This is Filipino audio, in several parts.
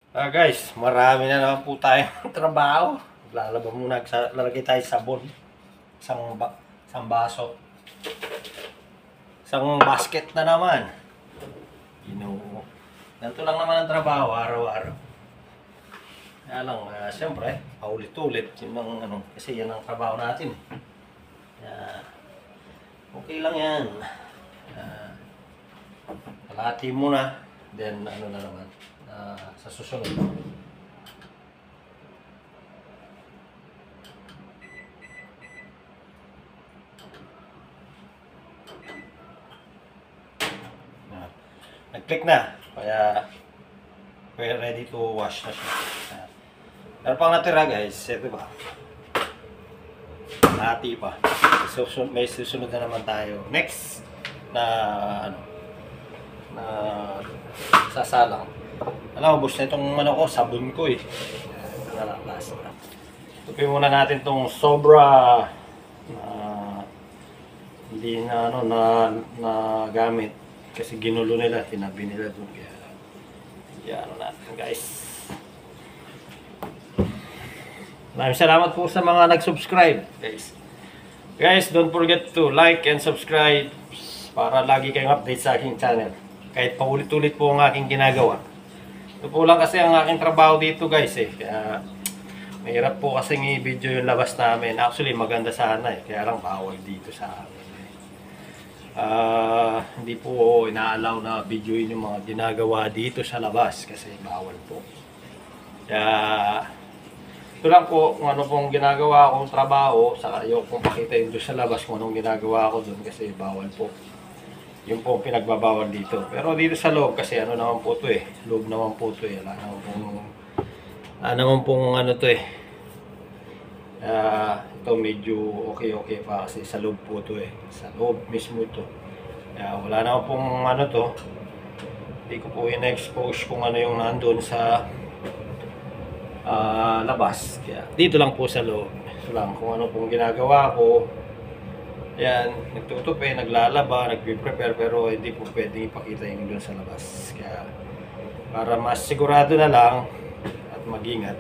Guys, marami na naman po tayong trabaho. Lalaba muna, lalagay tayo sabon. Isang baso. Isang basket na naman. Ginoo. Ganito lang naman ang trabaho, araw-araw. Kaya lang, siyempre, paulit-ulit. Kasi yan ang trabaho natin. Kaya, okay lang yan. Kalahati muna. Then, ano na naman. Sa susunod. Nag-click na. Kaya we're ready to wash na siya. Pero pang natira guys, ito ba? Hati pa. May susunod na naman tayo. Next na na sasalang. Alam mo, bus na itong ko, sabon ko eh. Nalakas na. Tupin muna natin itong sobra hindi na na gamit kasi ginulo nila, tinabi nila doon. Kaya yan natin guys. Maraming salamat po sa mga nag-subscribe guys. Guys, don't forget to like and subscribe para lagi kayong update sa aking channel. Kahit paulit-ulit po ang aking ginagawa. Ito po lang kasi ang aking trabaho dito guys eh. Kaya mahirap po kasi i-video yung labas namin. Actually maganda sana eh. Kaya lang bawal dito sa amin. Hindi po inaalaw na videoin yung mga ginagawa dito sa labas kasi bawal po. Kaya ito lang po kung ano pong ginagawa akong trabaho. Saka yung kung pakita yung doon sa labas kung anong ginagawa ko doon kasi bawal po. Yung po pinagbabawal dito. Pero dito sa loob kasi ano naman po to eh. Loob naman po to eh. Wala naman pong ano to eh. Ito medyo okay pa kasi sa loob po to eh. Sa loob mismo ito. Wala naman pong ano to. Hindi ko po in-expose kung ano yung nandun sa labas. Kaya dito lang po sa loob. Ito lang kung ano pong ginagawa ko. Yan, nagtutupi, naglalaba, nagpe-prepare pero hindi po pwedeng ipakita yung doon sa labas. Kaya para mas sigurado na lang at mag-ingat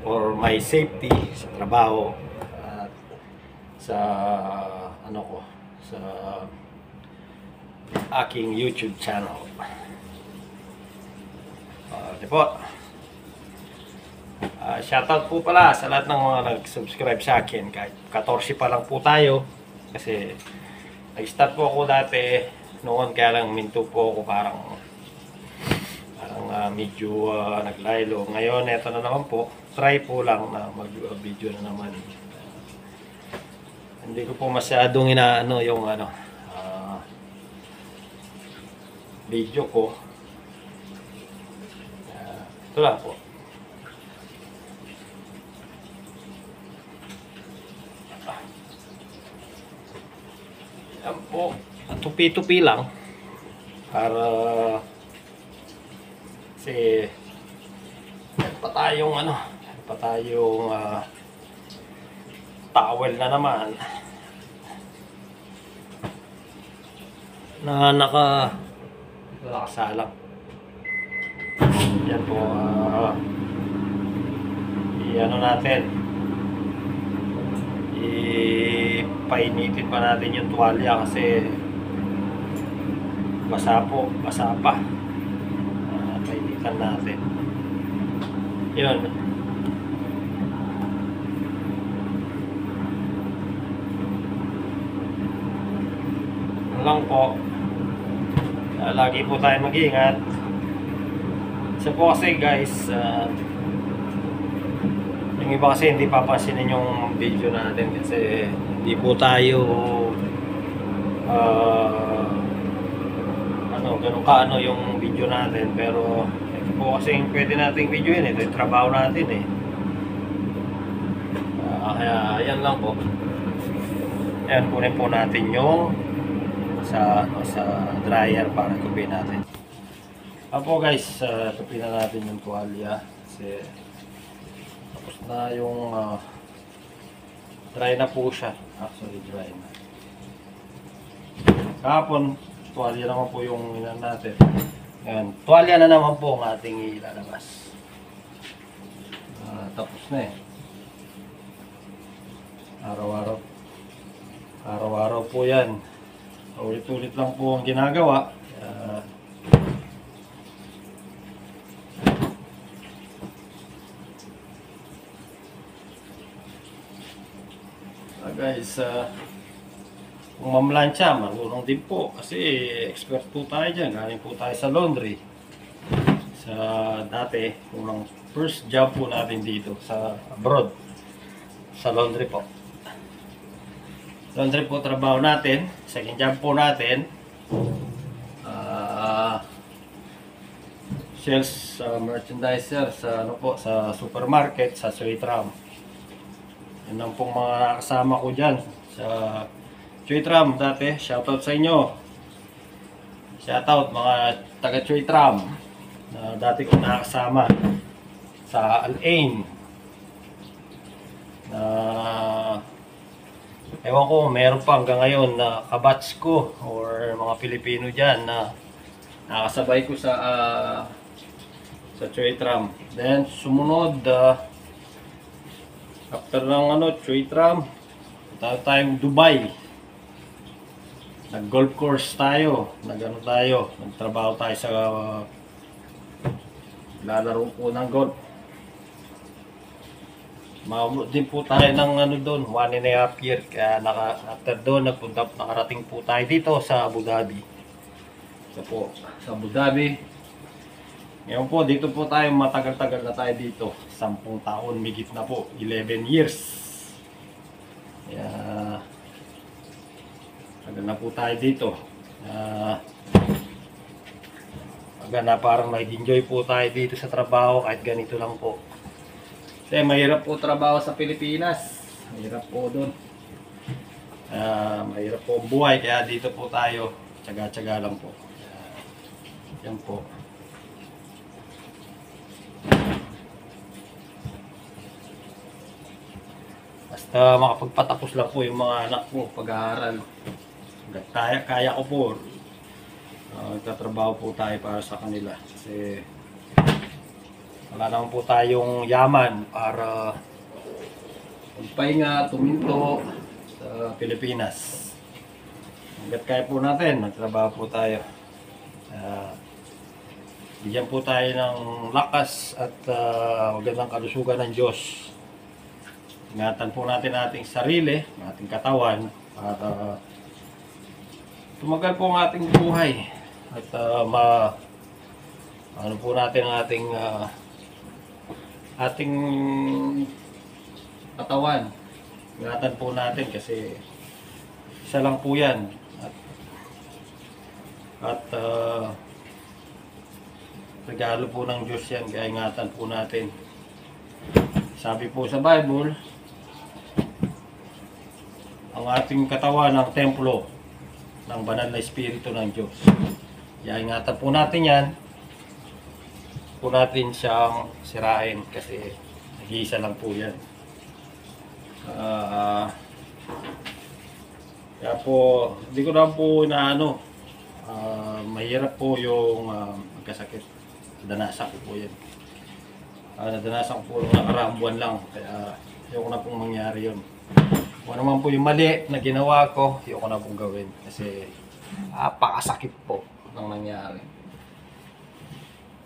for my safety sa trabaho at sa sa aking YouTube channel. Di po. Shoutout po pala sa lahat ng mga nag-subscribe sa akin. Kahit 14 pa lang po tayo. Kasi nag-start po ako dati noon kaya lang minto po ako parang medyo naglaylo. Ngayon eto na naman po. Try po lang na mag-video na naman. Hindi ko po masyadong inaano yung video ko. Ito lang po. Yan po, tupi-tupi lang para kasi pa tayong towel na naman na nakasalang. Yan po, i-ano natin, painitin pa natin yung tuwalya kasi basa pa. Painitan natin yun lang po. Lagi po tayo mag-iingat. Isa po kasi guys, yung iba kasi hindi papansinin yung video natin kasi hindi po tayo ganun kaano yung video natin, pero ito po kasi pwede nating video yun, ito yung trabaho natin eh. Kaya yan lang po. Yan, kunin po natin yung sa dryer para tupin natin. Apo guys, tupin na natin yung tuwalya kasi tapos na yung dry na po siya. Actually dry na. Kahapon tuwalya naman po yung inan natin. Yan, tuwalya na naman po ang ating ilalabas. Tapos na eh. Araw-araw. Araw-araw po yan. Ulit-ulit lang po ang ginagawa. Guys, kung mamlansya, marunong din po. Kasi expert po tayo dyan. Galing po tayo sa laundry. Sa dati, unang first job po natin dito sa abroad. Sa laundry po. Laundry po trabaho natin. Second job po natin. Sales merchandiser sa ano po, sa supermarket, sa Suitram. Yan lang pong mga kasama ko dyan sa Suitram dati. Shoutout sa inyo. Shoutout mga taga Suitram na dati kong nakasama sa Al-Ain. Ewan ko, meron pa hanggang ngayon na kabatch ko or mga Pilipino dyan na nakasabay ko sa Suitram. Then sumunod, after ng Suitram, tayong Dubai. Nag-golf course tayo, nagtrabaho tayo sa lalaro po ng golf. Maabot din po tayo ng doon, 1.5 year. Kaya after doon, nakarating po tayo dito sa Abu Dhabi. Sa Abu Dhabi. Ngayon po, dito po tayo, matagal-tagal na tayo dito. 10 taon, migit na po, 11 years. Kaya, tagal na po tayo dito. Na parang nag-enjoy po tayo dito sa trabaho, kahit ganito lang po. Kasi mahirap po trabaho sa Pilipinas. Mahirap po doon. Mahirap po ang buhay, kaya dito po tayo, tsaga-tsaga lang po. Yan po. Basta makapagpatapos lang po yung mga anak ko pag-aaral. Kaya ko po. Nagtatrabaho po tayo para sa kanila. Kasi wala naman po tayong yaman para magpahinga, tuminto sa Pilipinas. Hanggat kaya po natin, nagtrabaho po tayo. Bigyan po tayo ng lakas at magandang kalusugan ng Diyos. Ingatan po natin ating sarili, ating katawan para tumagal po ang ating buhay at ano po natin ang ating katawan. Ingatan po natin kasi isa lang po yan at regalo po ng Diyos yan, kaya ingatan po natin. Sabi po sa Bible, ang ating katawan ang templo ng banal na espiritu ng Diyos. Kaya ingatan po natin yan. Po natin siyang sirain kasi nag-iisa lang po yan. Kaya po, hindi ko naman po mahirap po yung magkasakit. Nadanasan ko po yan. Nadanasan ko po nung nakaraang buwan lang. Kaya ayoko na pong mangyari yun. Kung naman po yung mali na ginawa ko, ayoko na pong gawin. Kasi pakasakit po nang nangyari.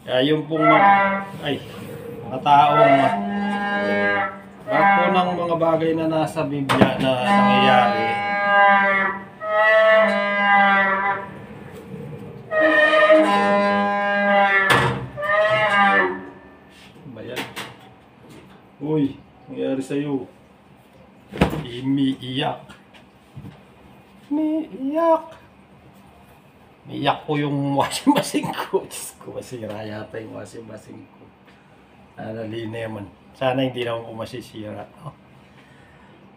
Kaya yung pong mga taong lahat po ng mga bagay na nasa Biblia na nangyayari, uy, nangyari sa'yo. Umiiyak. Umiiyak po yung washing machine ko. Diyos ko, masira yata yung washing machine ko. Nalineman. Sana hindi naman po masisira. No?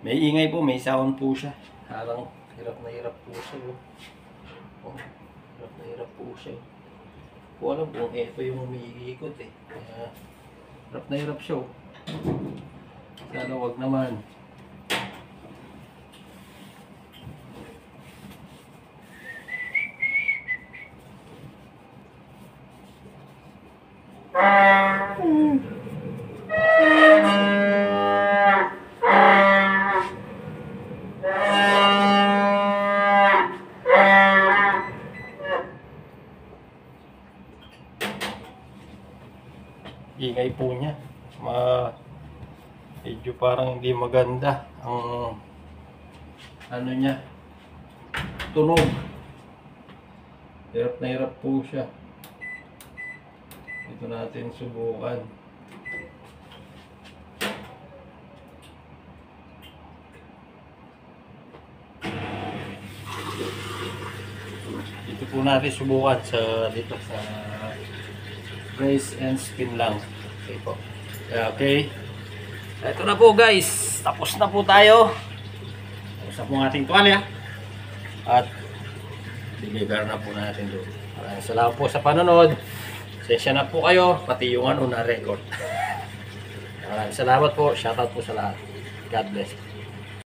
May ingay po, may sound po siya. Parang hirap na hirap po siya. Hirap na hirap po siya. Kung alam po, ito yung umiikot eh. Hirap na hirap siya. Sana wag naman. ingay po niya. Medyo parang hindi maganda ang ano niya, tunog. Hirap na hirap po siya. Ito natin subukan. Ito po natin subukan dito sa brace and spin lang. Okay po. Okay. Ito na po guys. Tapos na po tayo. Tapos na po ang ating tuwalya. At deliver na po natin doon. Maraming salamat po sa panonood. Sensya na po kayo. Pati yung na record. Maraming salamat po. Shoutout po sa lahat. God bless.